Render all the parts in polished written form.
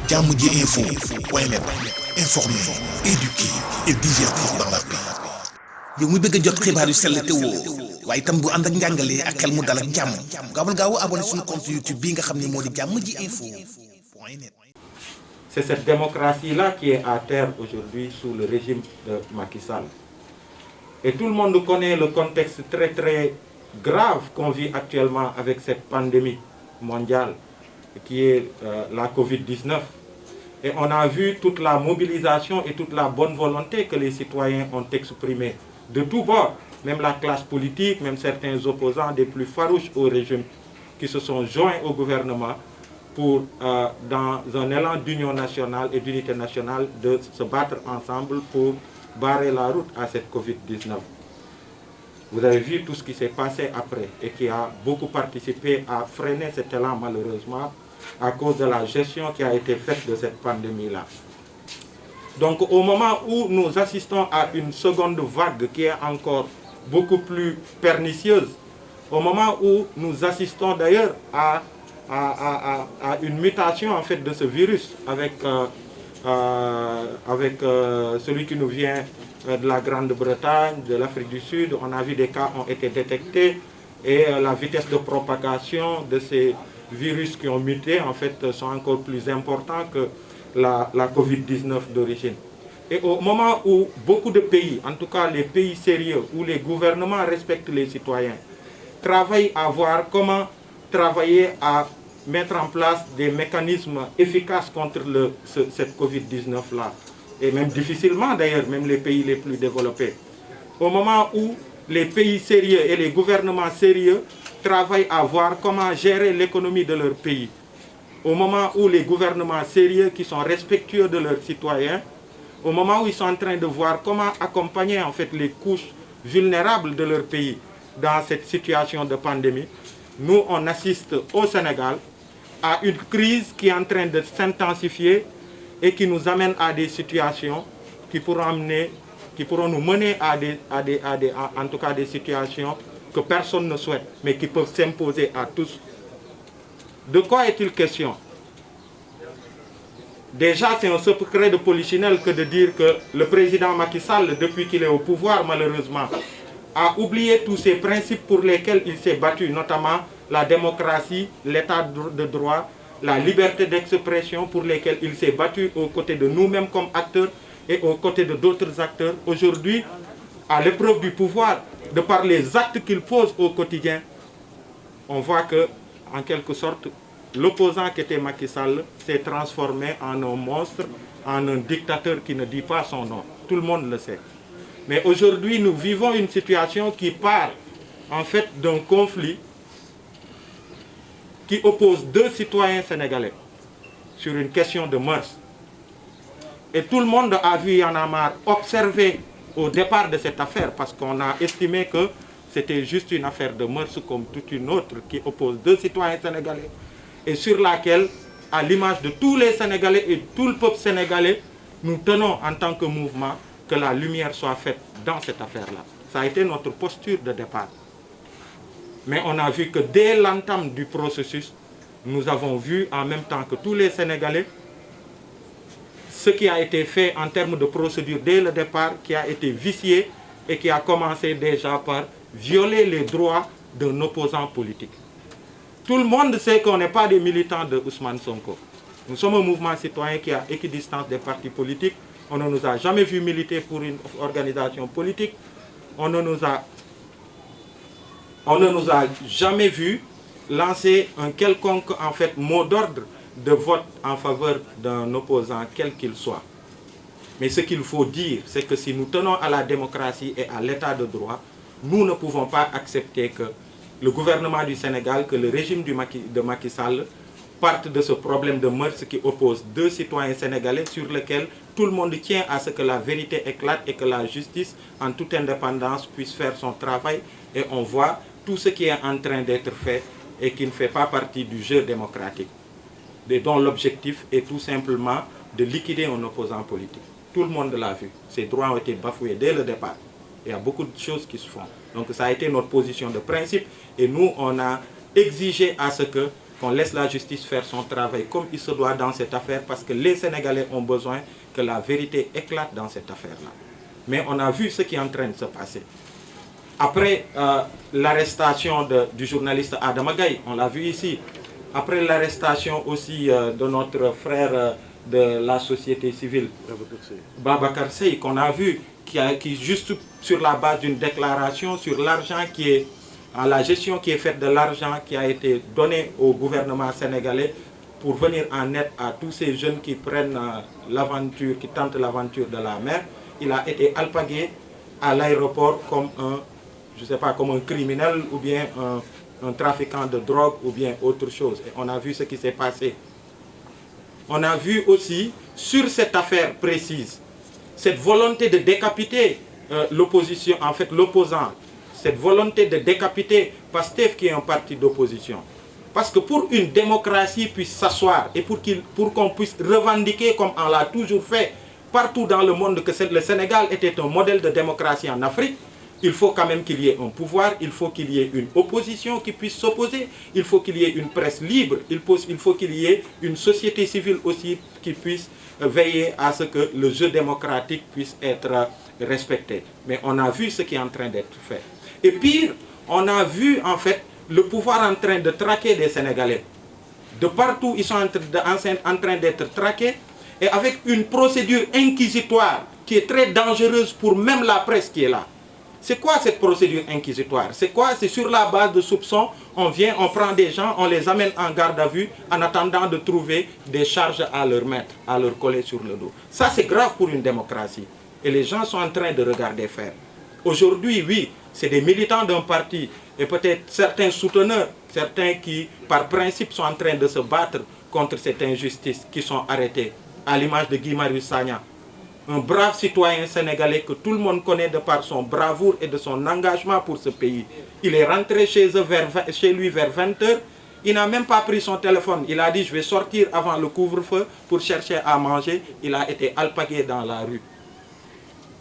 Jamoji Info, .net, informer, éduquer et divertir dans la paix. yow mi bëgg a jot xibaar yu sell te woo waaye itam bu ànd ak njàngalee ak xel mu dal ak jàmm gaawal gaaw abonné suñu compte YouTube bi nga xam ne moo di Jamoji Info .net. C'est cette démocratie-là qui est à terre aujourd'hui sous le régime de Macky Sall. Et tout le monde connaît le contexte très très grave qu'on vit actuellement avec cette pandémie mondiale qui est la Covid-19. Et on a vu toute la mobilisation et toute la bonne volonté que les citoyens ont exprimée de tous bords, même la classe politique, même certains opposants des plus farouches au régime qui se sont joints au gouvernement pour, dans un élan d'union nationale et d'unité nationale, de se battre ensemble pour barrer la route à cette Covid-19. Vous avez vu tout ce qui s'est passé après et qui a beaucoup participé à freiner cet élan malheureusement à cause de la gestion qui a été faite de cette pandémie-là. Donc au moment où nous assistons à une seconde vague qui est encore beaucoup plus pernicieuse, au moment où nous assistons d'ailleurs à une mutation en fait de ce virus avec celui qui nous vient de la Grande-Bretagne, de l'Afrique du Sud, on a vu des cas ont été détectés et la vitesse de propagation de ces virus qui ont muté en fait sont encore plus importants que la Covid-19 d'origine. Et au moment où beaucoup de pays, en tout cas les pays sérieux, où les gouvernements respectent les citoyens, travaillent à voir comment travailler à mettre en place des mécanismes efficaces contre cette Covid-19-là, et même difficilement d'ailleurs, même les pays les plus développés. Au moment où les pays sérieux et les gouvernements sérieux travaillent à voir comment gérer l'économie de leur pays. Au moment où les gouvernements sérieux qui sont respectueux de leurs citoyens, au moment où ils sont en train de voir comment accompagner en fait les couches vulnérables de leur pays dans cette situation de pandémie, nous on assiste au Sénégal à une crise qui est en train de s'intensifier et qui nous amène à des situations qui pourront nous mener en tout cas des situations que personne ne souhaite, mais qui peuvent s'imposer à tous. De quoi est-il question? Déjà, c'est un secret de polichinelle que de dire que le président Macky Sall, depuis qu'il est au pouvoir, malheureusement, a oublié tous ces principes pour lesquels il s'est battu, notamment la démocratie, l'état de droit, la liberté d'expression, pour lesquels il s'est battu aux côtés de nous-mêmes comme acteurs et aux côtés de d'autres acteurs. Aujourd'hui, à l'épreuve du pouvoir, de par les actes qu'il pose au quotidien, on voit que, en quelque sorte, l'opposant qui était Macky Sall s'est transformé en un monstre, en un dictateur qui ne dit pas son nom. Tout le monde le sait. Mais aujourd'hui, nous vivons une situation qui part, en fait, d'un conflit qui oppose deux citoyens sénégalais sur une question de mœurs. Et tout le monde a vu Y'en a marre observer au départ de cette affaire, parce qu'on a estimé que c'était juste une affaire de mœurs comme toute une autre qui oppose deux citoyens sénégalais et sur laquelle, à l'image de tous les Sénégalais et tout le peuple sénégalais, nous tenons en tant que mouvement que la lumière soit faite dans cette affaire-là. Ça a été notre posture de départ. Mais on a vu que dès l'entame du processus, nous avons vu en même temps que tous les Sénégalais ce qui a été fait en termes de procédure dès le départ, qui a été vicié et qui a commencé déjà par violer les droits d'un opposant politique. Tout le monde sait qu'on n'est pas des militants de Ousmane Sonko. Nous sommes un mouvement citoyen qui a équidistance des partis politiques. On ne nous a jamais vu militer pour une organisation politique. On ne nous a jamais vu lancer un quelconque en fait, mot d'ordre de vote en faveur d'un opposant quel qu'il soit. Mais ce qu'il faut dire, c'est que si nous tenons à la démocratie et à l'état de droit, nous ne pouvons pas accepter que le gouvernement du Sénégal, que le régime de Macky Sall parte de ce problème de mœurs qui oppose deux citoyens sénégalais sur lequel tout le monde tient à ce que la vérité éclate et que la justice, en toute indépendance, puisse faire son travail. Et on voit tout ce qui est en train d'être fait et qui ne fait pas partie du jeu démocratique, et dont l'objectif est tout simplement de liquider un opposant politique. Tout le monde l'a vu. Ces droits ont été bafoués dès le départ. Il y a beaucoup de choses qui se font. Donc ça a été notre position de principe et nous, on a exigé à ce que qu'on laisse la justice faire son travail comme il se doit dans cette affaire, parce que les Sénégalais ont besoin que la vérité éclate dans cette affaire-là. Mais on a vu ce qui est en train de se passer. Après l'arrestation du journaliste Adama Gaye, on l'a vu ici. Après l'arrestation aussi de notre frère de la société civile, Babacar Seye, qu'on a vu, qui juste sur la base d'une déclaration sur l'argent qui est, la gestion qui est faite de l'argent qui a été donné au gouvernement sénégalais pour venir en aide à tous ces jeunes qui prennent l'aventure, qui tentent l'aventure de la mer. Il a été alpagué à l'aéroport comme un, je sais pas, comme un criminel ou bien un trafiquant de drogue ou bien autre chose. Et on a vu ce qui s'est passé. On a vu aussi, sur cette affaire précise, cette volonté de décapiter l'opposition, en fait l'opposant, cette volonté de décapiter PASTEF qui est un parti d'opposition. Parce que pour une démocratie puisse s'asseoir et pour qu'on puisse revendiquer comme on l'a toujours fait partout dans le monde que le Sénégal était un modèle de démocratie en Afrique, il faut quand même qu'il y ait un pouvoir, il faut qu'il y ait une opposition qui puisse s'opposer, il faut qu'il y ait une presse libre, il faut qu'il y ait une société civile aussi qui puisse veiller à ce que le jeu démocratique puisse être respecté. Mais on a vu ce qui est en train d'être fait. Et pire, on a vu en fait le pouvoir en train de traquer des Sénégalais. De partout, ils sont en train d'être traqués et avec une procédure inquisitoire qui est très dangereuse pour même la presse qui est là. C'est quoi cette procédure inquisitoire? C'est quoi? C'est sur la base de soupçons, on vient, on prend des gens, on les amène en garde à vue en attendant de trouver des charges à leur mettre, à leur coller sur le dos. Ça, c'est grave pour une démocratie. Et les gens sont en train de regarder faire. Aujourd'hui, oui, c'est des militants d'un parti et peut-être certains souteneurs, certains qui, par principe, sont en train de se battre contre cette injustice, qui sont arrêtés, à l'image de Guy Marius Sagna. Un brave citoyen sénégalais que tout le monde connaît de par son bravoure et de son engagement pour ce pays. Il est rentré chez lui vers 20 h. Il n'a même pas pris son téléphone. Il a dit, je vais sortir avant le couvre-feu pour chercher à manger. Il a été alpagué dans la rue.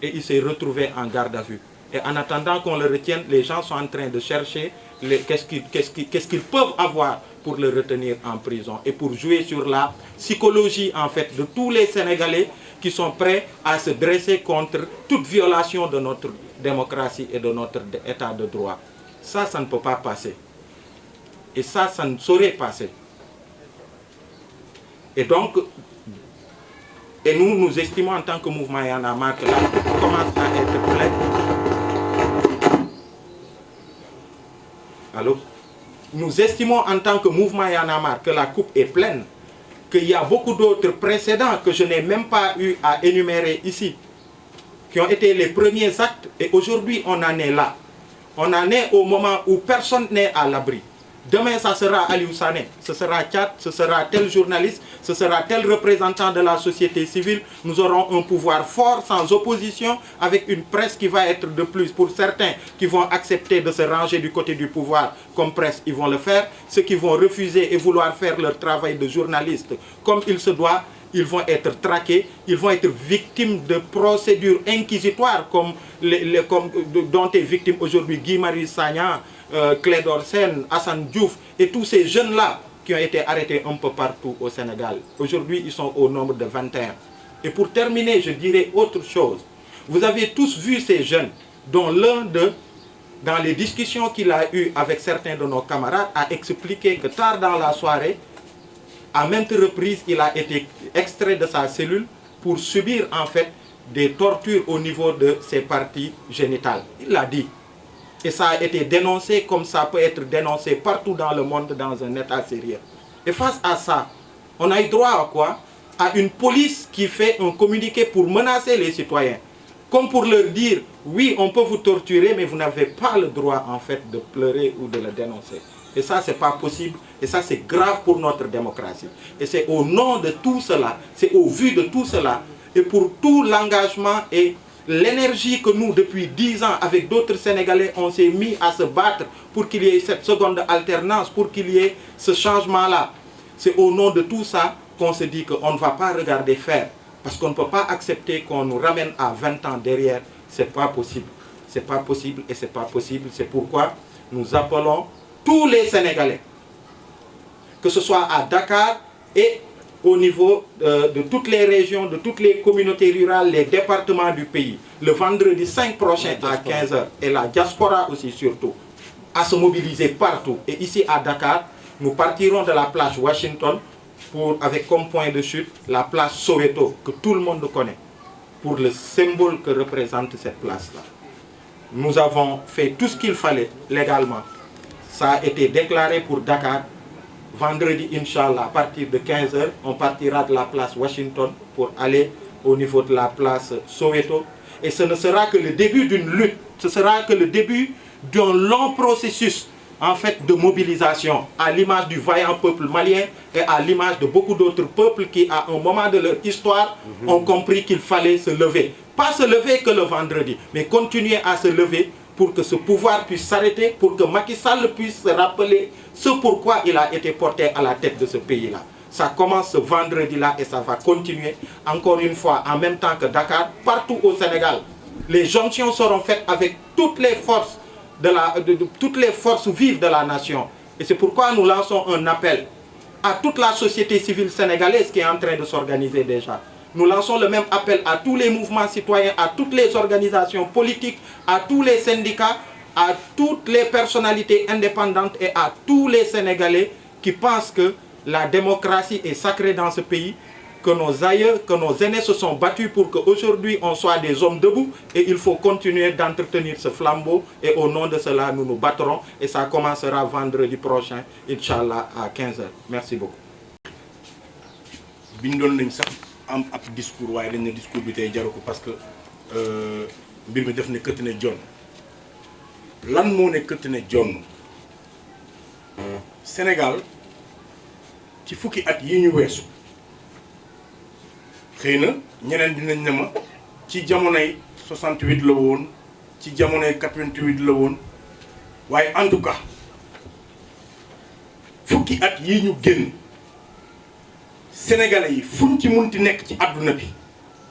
Et il s'est retrouvé en garde à vue. Et en attendant qu'on le retienne, les gens sont en train de chercher qu'est-ce qu'ils peuvent avoir pour le retenir en prison. Et pour jouer sur la psychologie, en fait, de tous les Sénégalais qui sont prêts à se dresser contre toute violation de notre démocratie et de notre état de droit. Ça ne peut pas passer. Et ça ne saurait passer. Et donc, nous estimons en tant que mouvement Y en a marre que la coupe commence à être pleine. Allô? Nous estimons en tant que mouvement Y en a marre que la coupe est pleine, qu'il y a beaucoup d'autres précédents que je n'ai même pas eu à énumérer ici, qui ont été les premiers actes, et aujourd'hui on en est là. On en est au moment où personne n'est à l'abri. Demain, ça sera Aliou Sané, ce sera Tchad, ce sera tel journaliste, ce sera tel représentant de la société civile. Nous aurons un pouvoir fort, sans opposition, avec une presse qui va être de plus. Pour certains qui vont accepter de se ranger du côté du pouvoir comme presse, ils vont le faire. Ceux qui vont refuser et vouloir faire leur travail de journaliste comme il se doit, ils vont être traqués, ils vont être victimes de procédures inquisitoires comme dont est victime aujourd'hui Guy Marius Sagna, Clédor Sène, Assane Diouf et tous ces jeunes-là qui ont été arrêtés un peu partout au Sénégal. Aujourd'hui, ils sont au nombre de 21. Et pour terminer, je dirais autre chose. Vous avez tous vu ces jeunes, dont l'un d'eux, dans les discussions qu'il a eues avec certains de nos camarades, a expliqué que tard dans la soirée, à maintes reprises, il a été extrait de sa cellule pour subir en fait des tortures au niveau de ses parties génitales. Il l'a dit. Et ça a été dénoncé comme ça peut être dénoncé partout dans le monde dans un état sérieux. Et face à ça, on a eu droit à quoi? À une police qui fait un communiqué pour menacer les citoyens. Comme pour leur dire, oui, on peut vous torturer, mais vous n'avez pas le droit en fait de pleurer ou de le dénoncer. Et ça, ce n'est pas possible. Et ça, c'est grave pour notre démocratie. Et c'est au nom de tout cela, c'est au vu de tout cela, et pour tout l'engagement et l'énergie que nous, depuis 10 ans, avec d'autres Sénégalais, on s'est mis à se battre pour qu'il y ait cette seconde alternance, pour qu'il y ait ce changement-là. C'est au nom de tout ça qu'on se dit qu'on ne va pas regarder faire. Parce qu'on ne peut pas accepter qu'on nous ramène à 20 ans derrière. C'est pas possible. C'est pas possible et c'est pas possible. C'est pourquoi nous appelons tous les Sénégalais, que ce soit à Dakar et au niveau de toutes les régions, de toutes les communautés rurales, les départements du pays. Le vendredi 5 prochain à 15 h, et la diaspora aussi surtout, à se mobiliser partout. Et ici à Dakar, nous partirons de la place Washington avec comme point de chute la place Soweto, que tout le monde connaît, pour le symbole que représente cette place-là. Nous avons fait tout ce qu'il fallait légalement. Ça a été déclaré pour Dakar. Vendredi, Inch'Allah, à partir de 15 h, on partira de la place Washington pour aller au niveau de la place Soweto. Et ce ne sera que le début d'une lutte, ce sera que le début d'un long processus en fait de mobilisation, à l'image du vaillant peuple malien et à l'image de beaucoup d'autres peuples qui, à un moment de leur histoire, ont compris qu'il fallait se lever. Pas se lever que le vendredi, mais continuer à se lever pour que ce pouvoir puisse s'arrêter, pour que Macky Sall puisse se rappeler ce pourquoi il a été porté à la tête de ce pays-là. Ça commence ce vendredi-là et ça va continuer, encore une fois, en même temps que Dakar, partout au Sénégal. Les jonctions seront faites avec toutes les forces, toutes les forces vives de la nation. Et c'est pourquoi nous lançons un appel à toute la société civile sénégalaise qui est en train de s'organiser déjà. Nous lançons le même appel à tous les mouvements citoyens, à toutes les organisations politiques, à tous les syndicats, à toutes les personnalités indépendantes et à tous les Sénégalais qui pensent que la démocratie est sacrée dans ce pays, que nos aïeux, que nos aînés se sont battus pour qu'aujourd'hui on soit des hommes debout et il faut continuer d'entretenir ce flambeau et au nom de cela nous nous battrons et ça commencera vendredi prochain, Inch'Allah, à 15 h. Merci beaucoup. am ab discours waaye dañ ne discours bi tey jaru ko parce que mbir mi def ne këtt ne jonn lan moo ne këtt ne jonn Sénégal ci fukki at yi ñu weesu xëy na ñeneen dinañ ne ma ci jamonoy 68 la woon ci jamonoy 88 la woon waaye en tout cas fukki at yi ñu génn Sénégalais yi fuñ ci munti nekk ci àdduna bi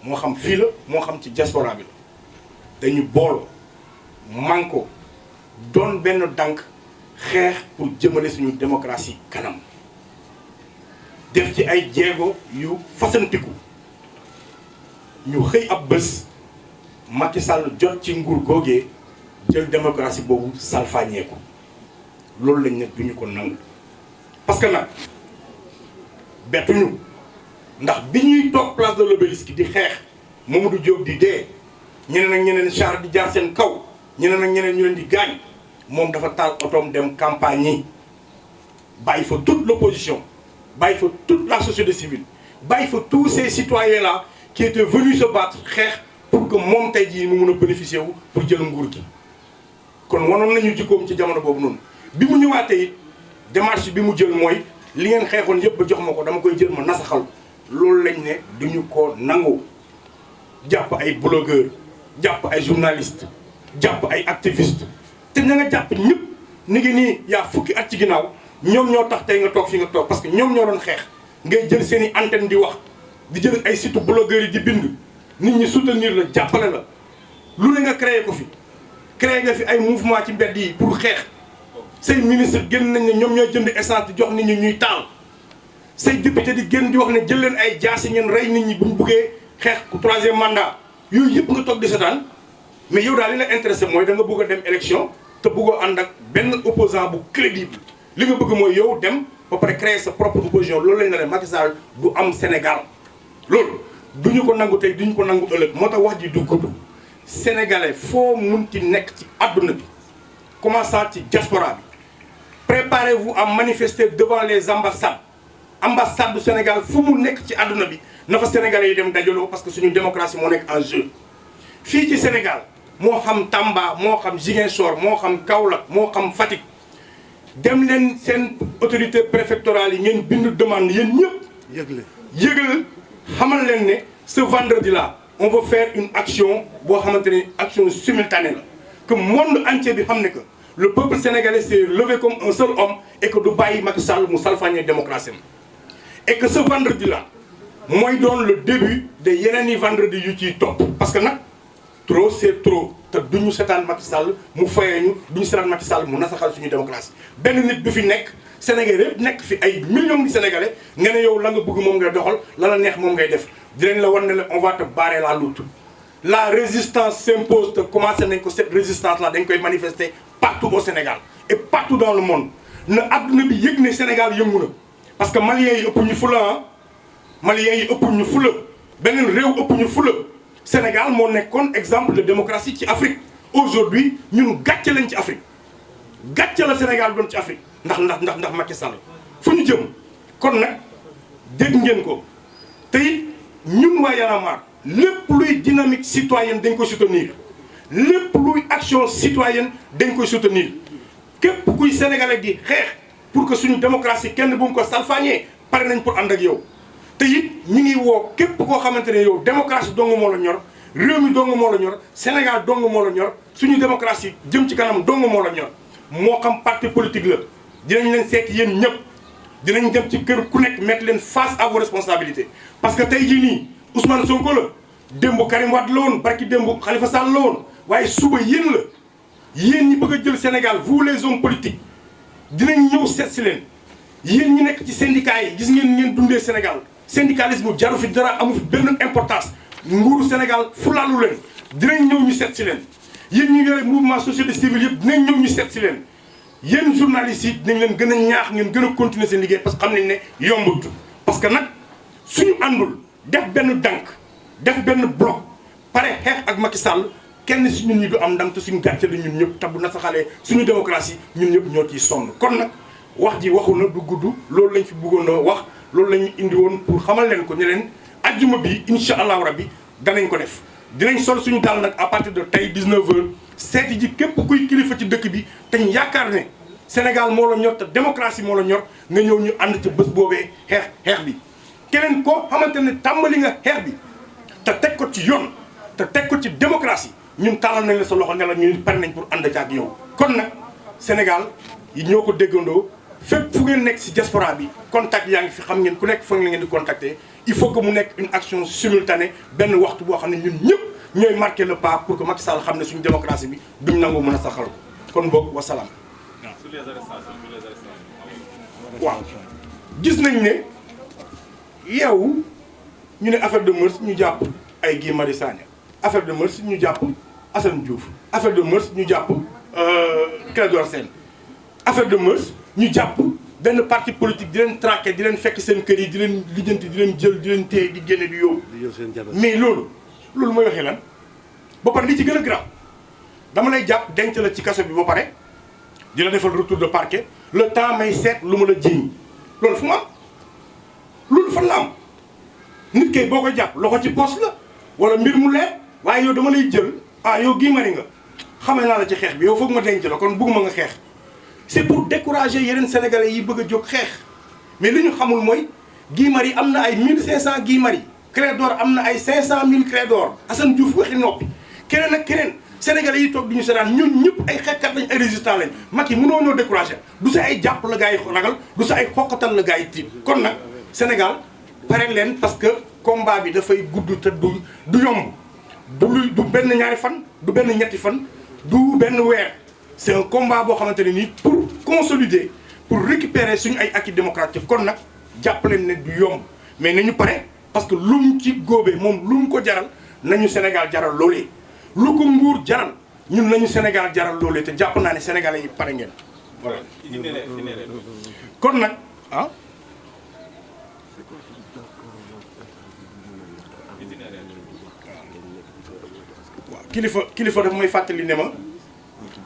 moo xam fii la moo xam ci diaspora bi la dañu booloo manko doon benn dànk xeex pour jëmale suñu démocratie kanam def ci ay jéego yu fasantiku ñu xëy ab bés Macky Sall jot ci nguur googee jël démocratie boobu salfaañee ko loolu lañ ne duñu ko nangu parce que nag bettuñu ndax bi ñuy toog place de l'Obélisque di xeex Mamadou Diop di dee ñeneen ak ñeneen char di jaar seen kaw ñeneen ak ñeneen ñu leen di gaañ moom dafa taal otoom dem campagne yi bàyyi fa toute l'opposition bàyyi fa toute la société civile bàyyi fa tous ces citoyens là qui étaient venus se battre xeex pour que moom tey jii mu mun a bénéficier wu pour jël nguur gi kon wanoon nañu jikkoom ci jamono boobu noonu bi mu ñëwaatee it démarche bi mu jël mooy li ngeen xeexoon yëpp ba jox ma ko dama koy jël ma nasaxal loolu lañ ne duñu ko nangu jàpp ay blogueur jàpp ay journaliste jàpp ay activiste te na nga jàpp ñëpp ni ngi nii yaa fukki at ci ginnaaw ñoom ñoo tax tey nga toog fi nga toog parce que ñoom ñoo doon xeex ngay jël seen i antenne di wax di jël ay site blogueurs yi di bind nit ñi soutenir la jàppale la lu ne nga créé ko fi créé nga fi ay mouvement ci mbedd yi pour xeex say ministre génn nañ ne ñoom ñooy jënd essence di jox nit ñi ñuy taal say député di génn di wax ne jël leen ay jaasi ngeen rey nit ñi bu ñu buggee xeex ku troisième mandat yooyu yëpp nga toog di seetaan mais yow daal li la intéressé mooy da nga bëgg a dem élection te bëggoo ànd ak benn opposant bu crédible li nga bëgg mooy yow dem ba pare créer sa propre opposition loolu lañ la ne Macky Sall du am Sénégal loolu duñu ko nangu tey duñu ko nangu ëllëg moo tax wax ji du gudd sénégalais foo munti nekk ci àdduna bi commençant ci diaspora bi préparez-vous à manifester devant les ambassades ambassade du Sénégal fu mu nekk ci àdduna bi na fa sénégalais yi dem dajaloo parce que suñu démocratie moo nekk en jeu fii ci Sénégal moo xam Tamba moo xam Ziguinchor moo xam Kaolack moo xam Fatick dem leen seen autorité préfectorale yi ngeen bind demande yéen ñëpp yëgal xamal leen ne ce vendredi là on va faire une action boo xamante ne action simultanée la que monde entier bi xam ne que le peuple sénégalais s'est levé comme un seul homme et que du bàyyi Macky Sall mu salfaañee démocratie et que ce vendredi là mooy doon le début de yeneen i vendredi yu ciy topp parce que nag trop c'est trop te duñu seetaan Macky Sall mu fayee ñu duñu seetaan Macky Sall mu nasaxal suñu démocratie benn nit du fi nekk Sénégalais yëpp nekk fi ay millions de Sénégalais nga ne yow la nga bëgg moom ngay doxal la la neex moom ngay def dinañ la wan ne la on va te barrer la route. La résistance s'impose te commencé nañ ko cette résistance là dañ koy manifester partout au Sénégal et partout dans le monde na adduna bi yëg ne Sénégal yëngu na parce que Maliens yi ëpp ñu fula ah Maliens yi ëpp ñu fula beneen réew ëpp ñu fula Sénégal moo nekkoon exemple de démocratie ci Afrique aujourd'hui ñun gàcce lañ ci Afrique gàcce la Sénégal doon ci Afrique ndax Macky Sall fu ñu jëm kon nag dégg ngeen ko te it ñun waa Y'en a marre lépp luy dynamique citoyenne dañ koy soutenir lépp luy action citoyenne dañ koy soutenir képp kuy sénégalais di xeex pour que suñu démocratie kenn bu mu ko salfaañee pare nañ pour ànd ak yow te it ñi ngi woo képp koo xamante ne yow démocratie dong moo la ñor réew mi dong moo la ñor Sénégal dong moo la ñor suñu démocratie jëm ci kanam dong moo la ñor moo xam parti politique la dinañ leen seeti yéen ñëpp dinañ dem ci kër ku nekk mettre leen face à vos responsabilités parce que tey jii nii Ousmane Sonko la démb Karim Wade la woon barki démb Khalifa Sall la woon waaye suba yéen la yéen ñi bëgg a jël Sénégal vous les hommes politiques dinañ ñëw seet si leen yéen ñi nekk ci syndicats yi gis ngeen dundee Sénégal syndicalisme jaru fi dara amu fi benn importance nguuru Sénégal fulaalu leen dinañ ñëw ñu seet si leen yéen ñu yore mouvement société civile yëpp dinañ ñëw ñu seet si leen yéen journalistes yi dinañ leen gën a ñaax ngeen gën a continuer seen liggéey parce que xam nañ ne yombut parce que nag suñu àndul def benn dànk def benn bloc pare xeex ak Macky Sall kenn si ñun ñi du am ndam te suñu gàcce la ñun ñëpp te bu nasaxalee suñu démocratie ñun ñëpp ñoo ciy sonn kon nag wax ji waxu na du gudd loolu lañ fi bëggoon a wax loolu lañu indi woon pour xamal leen ko ne leen ajjuma bi incha allahu rabbi danañ ko def dinañ sol suñu daal nag à partir de tey 19h seeti ji képp kuy kilifa ci dëkk bi te ñu yaakaar ne Sénégal moo la ñor te démocratie moo la ñor nga ñëw ñu ànd ci bés boobee xeex bi keneen koo xamante ne tàmbali nga xeex bi te teg ko ci yoon te teg ko ci démocratie ñun tàllal nañ la sa loxo ne la ñu pare nañ pour ànd ci ak yow kon nag Sénégal yi ñoo ko déggandoo fépp fu ngeen nekk si diaspora bi contact yaa ngi fi xam ngeen ku nekk fa ngeen di contacter il faut que mu nekk une action simultanée benn waxtu boo xam ne ñun ñëpp ñooy marqué le pas pour que Macky Sall xam ne suñu démocratie bi duñ nangu mën a saxal ko kon boog wasalaam. waaw gis nañ ne yow ñu ne affaire de mœurs ñu jàpp ay Guy Marius Sagna affaire de mœurs ñu jàpp Assane Diouf affaire de mœurs ñu jàpp Clédor Sène affaire de mœurs ñu jàpp benn parti politique di leen traqué di leen fekk seen kër yi di leen lijjanti di leen jël di leen téye di génne di yóbbu mais loolu mooy waxee lan ba pare li ci gën a grave dama lay jàpp denc la ci kaso bi ba pare di la defal retour de parquet le temps may seet lu ma la jiiñ loolu fu mu am loolu fan la am nit kay boo ko jàpp loxo ci poste la wala mbir mu leer waaye yow dama lay jël yow Guy Marius nga xamee naa la ci xeex bi yow foog ma denc la kon bëgguma nga xeex c'est pour décourager yeneen sénégalais yi bëgg a jóg xeex mais li ñu xamul mooy Guy Marius am na ay 1500 Guy Marius Clédor am na ay 500000 Clédor Assane Diouf waxi noppi keneen ak keneen sénégalais yi toog di ñu seetaan ñun ñëpp ay xeexkat lañ ay résistants lañ Macky mënoo ñoo décourager du sa ay jàpp la gars yi ragal du sa ay xoqatal la gars yi tiit kon nag Sénégal pare leen parce que combat bi dafay gudd te du yomb du benn ñaari fan du benn ñetti fan du benn weer c'est un combat boo xamante ne nii pour consolider pour récupérer suñu ay acquis démocratique kon nag jàpp leen ne du yomb mais nañu pare parce que lu mu ci góobee moom lu mu ko jaral nañu Sénégal jaral loolee lu ko nguur jaral ñun nañu Sénégal jaral loolee te jàpp naa ne sénégalais yi pare ngeen voilà kon nag waaw kilifa daf may fàttali ne ma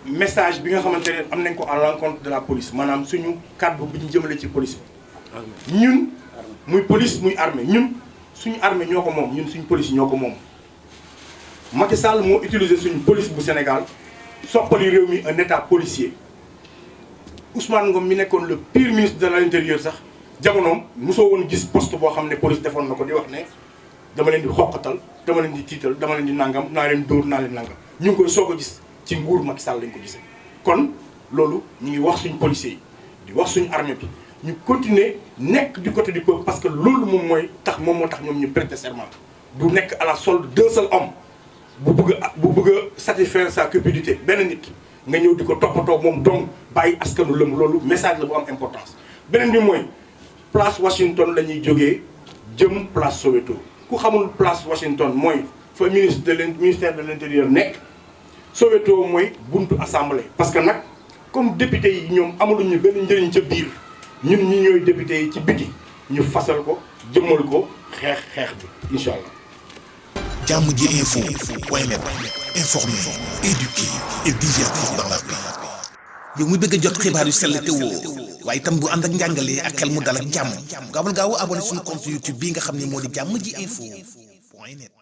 message bi nga xamante ne am nañ ko à l'encontre de la police maanaam suñu kàddu bi ñu jëmale ci police bi ñun muy police muy armée ñun suñu armée ñoo ko moom ñun suñu police ñoo ko moom Macky Sall moo utilisé suñu police bu Sénégal soppali réew mi un état policier Ousmane Ngom mi nekkoon le pire ministre de l'intérieur sax jamonoom mosoo woon gis poste boo xam ne police defoon na ko di wax ne dama leen di xoqatal dama leen di tiital dama leen di nangam naa leen dóor naa leen nangam ñu ngi koy soog a gis ci nguur Macky Sall lañ ko gisee. kon loolu ñu ngi wax suñu policiers yi di wax suñu armée bi ñu continuer nekk du côté du peuple parce que loolu moom moo tax ñoom ñu prêter serment du nekk à la solde d'un seul homme bu bëgg a satisfaire sa cupidité benn nit nga ñëw di ko toppatoo moom donc bàyyi askanu lëm loolu message la bu am importance beneen bi mooy place Washington la ñuy jógee jëm place Soweto ku xamul place Washington mooy fa ministère de l'intérieur nekk. Soweto mooy buntu assemblée parce que nag comme député yi ñoom amaluñu benn njëriñ ca biir ñun ñi ñooy député yi ci biti ñu fasal ko jëmmal ko xeex bi incha allah. Jammji info point net informer, éduquer et divertir dans la paix. yow muy bëgg a jot xibaar yu sell te woo waaye itam bu ànd ak njàngalee ak xel mu dal ak jàmm gaawal gaaw abonné suñu compte YouTube bii nga xam ne moo di Jammji info point net.